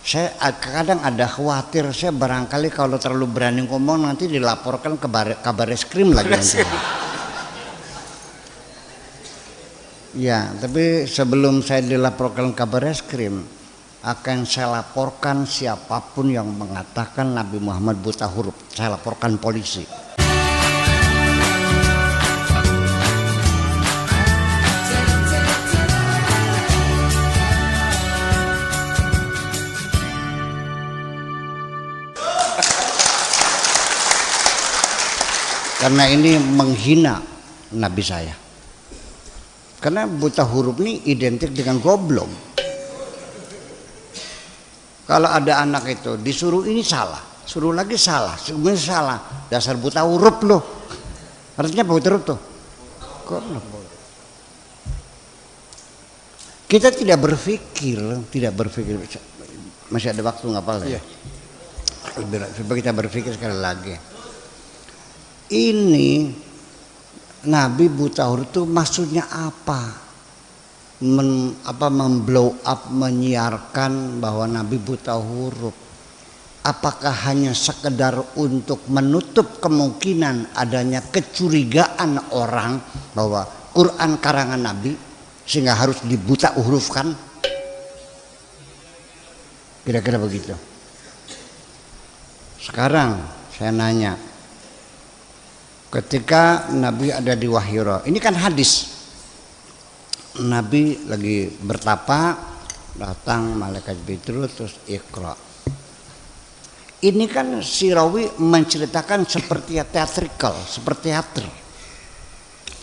Saya kadang ada khawatir, saya barangkali kalau terlalu berani ngomong nanti dilaporkan ke kabar reskrim lagi nanti. Ya, tapi sebelum saya dilaporkan kabar reskrim, akan saya laporkan siapapun yang mengatakan Nabi Muhammad buta huruf. Saya laporkan polisi. Karena ini menghina Nabi saya. Karena buta huruf ini identik dengan goblok. Kalau ada anak itu disuruh ini salah, suruh lagi salah, sebenarnya salah. Dasar buta huruf loh. Artinya buta huruf tuh. Goblok. Kita tidak berpikir. Masih ada waktu nggak apa-apa ya? Coba kita berpikir sekali lagi. Ini Nabi buta huruf itu maksudnya apa? Memblow up, menyiarkan bahwa Nabi buta huruf. Apakah hanya sekedar untuk menutup kemungkinan adanya kecurigaan orang bahwa Quran karangan Nabi sehingga harus dibuta hurufkan? Kira-kira begitu. Sekarang saya nanya, ketika Nabi ada di Wahira, ini kan hadis. Nabi lagi bertapa, datang malaikat Jibril terus Iqra. Ini kan si rawi menceritakan seperti teatrikal, seperti teater.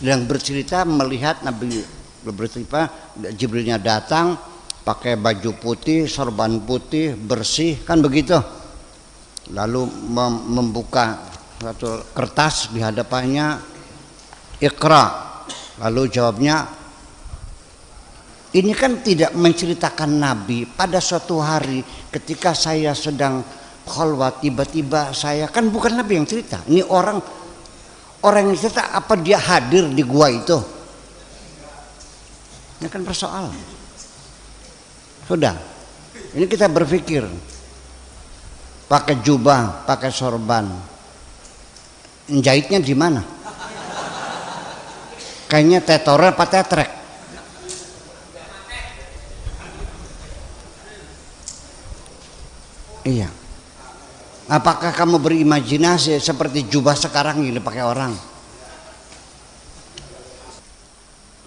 Yang bercerita melihat Nabi bercerita Jibrilnya datang pakai baju putih, sorban putih, bersih, kan begitu. Lalu membuka satu kertas di hadapannya, Iqra. Lalu jawabnya, ini kan tidak menceritakan Nabi pada suatu hari ketika saya sedang khalwat, tiba-tiba saya, kan bukan Nabi yang cerita. Ini orang yang cerita, apa dia hadir di gua itu? Ini kan persoalan. Sudah, ini kita berpikir, pakai jubah, pakai sorban, jahitnya di mana? Kayaknya tetornya apa tetrek? Iya. Apakah kamu berimajinasi seperti jubah sekarang ini pakai orang?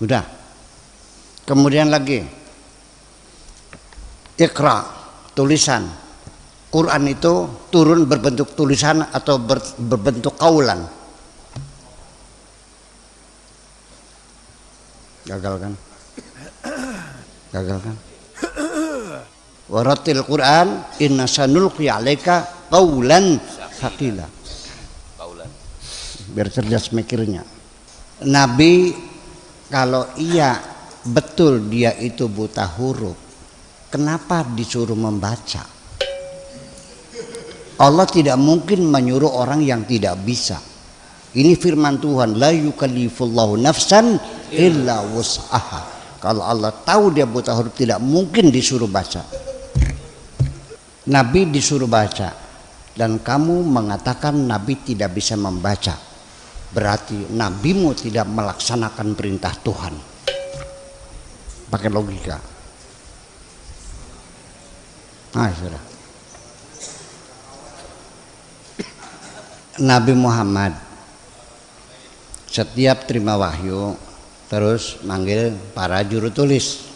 Udah. Kemudian lagi, Iqra, tulisan. Quran itu turun berbentuk tulisan atau berbentuk kaulan? Gagal kan? Gagal kan? Waratil Quran inna sanulqi 'alaika qaulan tsaqila. Biar cerdas mikirnya. Nabi kalau iya betul dia itu buta huruf, kenapa disuruh membaca? Allah tidak mungkin menyuruh orang yang tidak bisa. Ini firman Tuhan, la yukallifullahu nafsan illa wus'aha. Kalau Allah tahu dia buta huruf, tidak mungkin disuruh baca. Nabi disuruh baca, dan kamu mengatakan Nabi tidak bisa membaca, berarti nabimu tidak melaksanakan perintah Tuhan. Pakai logika. Sudah. Nabi Muhammad setiap terima wahyu terus manggil para juru tulis.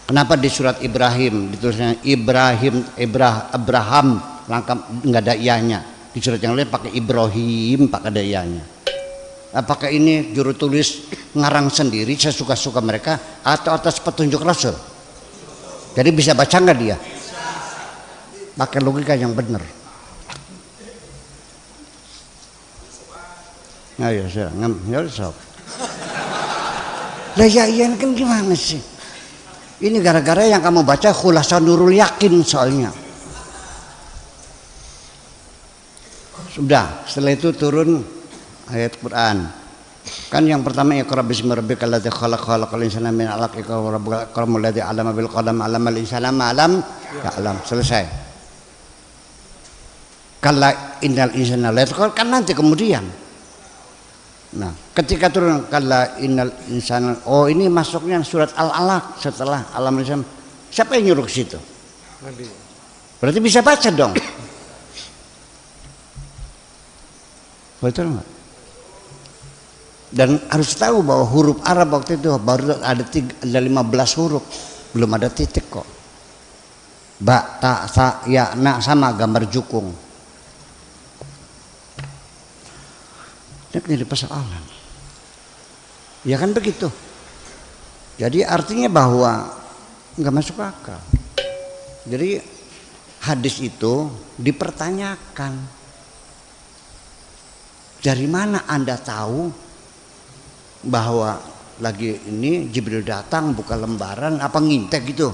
Kenapa di surat Ibrahim ditulisnya Abraham, lengkap nggak ada ianya. Di surat yang lain pakai Ibrahim, pakai ada ianya. Apakah ini juru tulis ngarang sendiri sesuka-suka mereka atau atas petunjuk Rasul? Jadi bisa baca nggak dia? Pakai logika yang benar. Ayo saya ngambil sok. Lah ya iya kan gimana sih? Ini gara-gara yang kamu baca Khulasan Nurul Yakin soalnya. Sudah, setelah itu turun ayat Quran. Kan yang pertama iqra bismi rabbikal ladzi khalaq khalaqal insana min 'alaq iqra wa rabbukal akramul ladzi 'allama bil qalam 'allamal insana ma lam ya'lam. Selesai. Kalla innal insana la yatqa kan nanti kemudian. Nah, ketika turun kalla innal insana, oh ini masuknya surat Al-Alaq setelah Allamal insana. Siapa yang nyuruh ke situ? Nabi. Berarti bisa baca dong. Betul nggak? Dan harus tahu bahwa huruf Arab waktu itu baru ada 15 huruf, belum ada titik kok. Ba, ta, sa, ya, na sama gambar jukung. Ini jadi persoalan. Ya kan begitu. Jadi artinya bahwa nggak masuk akal. Jadi hadis itu dipertanyakan. Dari mana Anda tahu bahwa lagi ini Jibril datang buka lembaran apa ngintek gitu?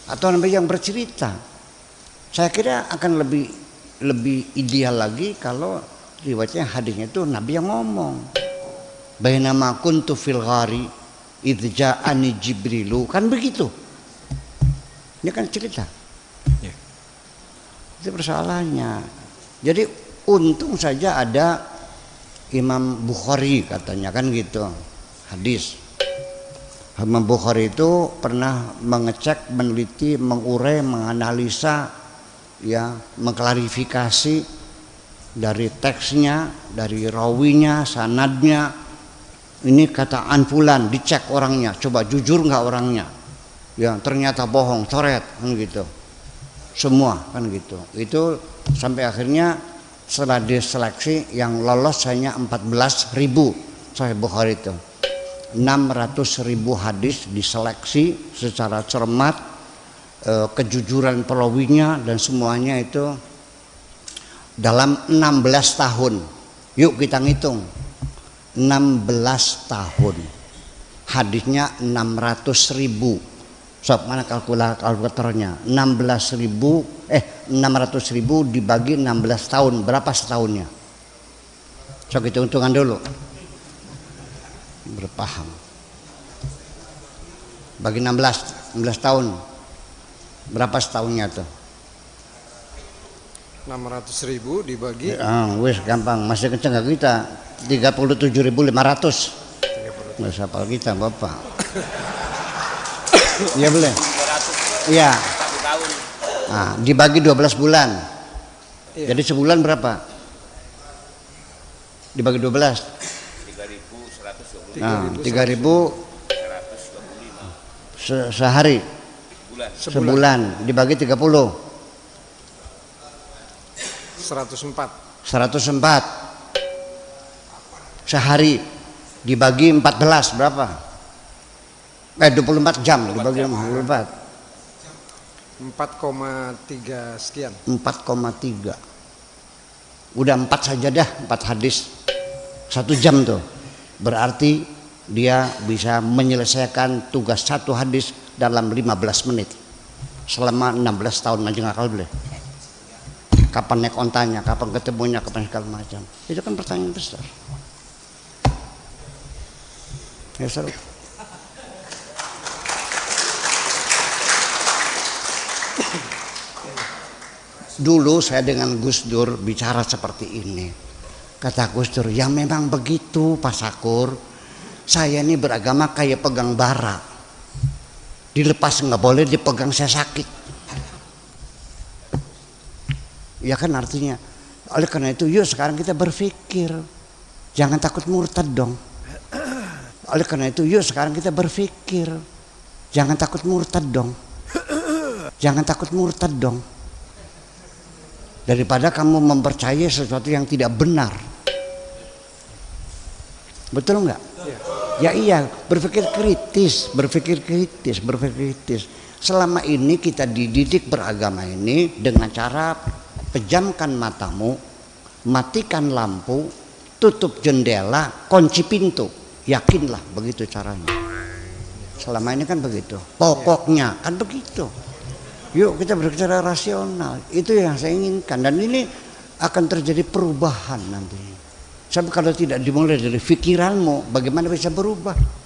Atau namanya yang bercerita? Saya kira akan lebih ideal lagi kalau riwayatnya hadisnya itu Nabi yang ngomong. Bainama kuntu fil ghari idz ja'ani Jibrilu, kan begitu. Ini kan cerita. Ya. Itu persoalannya. Jadi untung saja ada Imam Bukhari katanya kan gitu, hadis. Imam Bukhari itu pernah mengecek, meneliti, mengurai, menganalisa, ya, mengklarifikasi dari teksnya, dari rawinya, sanadnya. Ini kata Anfulan, dicek orangnya, coba jujur nggak orangnya? Ya ternyata bohong, coret, kan gitu. Semua kan gitu. Itu sampai akhirnya setelah diseleksi yang lolos hanya 14.000 Sahih Bukhari itu. 600.000 hadis diseleksi secara cermat, kejujuran perawinya dan semuanya itu dalam 16 tahun. Yuk kita ngitung. 16 tahun. Hadisnya 600.000. Sob, mana kalkulatornya? 600.000 dibagi 16 tahun, berapa setahunnya? Sok hitung-hitungan dulu. Berpaham. Bagi 16 tahun. Berapa setahunnya tuh? 600.000 dibagi. Wes gampang, masih kenceng gak kita? 37.500. Nggak usah hafal kita, Bapak. Iya boleh. 200. Iya. 1 tahun. Nah, dibagi 12 bulan. Iya. Jadi sebulan berapa? Dibagi 12. 3.125. Nah, 3.125. Sehari. Sebulan dibagi 30. 104. 104. Sehari dibagi 14 berapa? 24 jam dibagi 24. 4,3 sekian. 4,3. Udah 4 saja dah, 4 hadis. 1 jam tuh. Berarti dia bisa menyelesaikan tugas 1 hadis dalam 15 menit. Selama 16 tahun aja ngakal boleh. Kapan naik ontanya, kapan ketemunya, kapan segala macam. Itu kan pertanyaan besar. Ya seru. Dulu saya dengan Gus Dur bicara seperti ini. Kata Gus Dur, ya memang begitu Pak Sakur. Saya ini beragama kayak pegang bara. Dilepas nggak boleh, dipegang saya sakit. Ya kan artinya. Oleh karena itu yuk sekarang kita berpikir. Jangan takut murtad dong. Oleh karena itu yuk sekarang kita berpikir. Jangan takut murtad dong. Jangan takut murtad dong. Daripada kamu mempercayai sesuatu yang tidak benar. Betul nggak? Ya iya, berpikir kritis. Selama ini kita dididik beragama ini dengan cara pejamkan matamu, matikan lampu, tutup jendela, kunci pintu. Yakinlah begitu caranya. Selama ini kan begitu. Pokoknya kan begitu. Yuk kita berbicara rasional. Itu yang saya inginkan. Dan ini akan terjadi perubahan nanti. Tapi kalau tidak dimulai dari pikiranmu, bagaimana bisa berubah?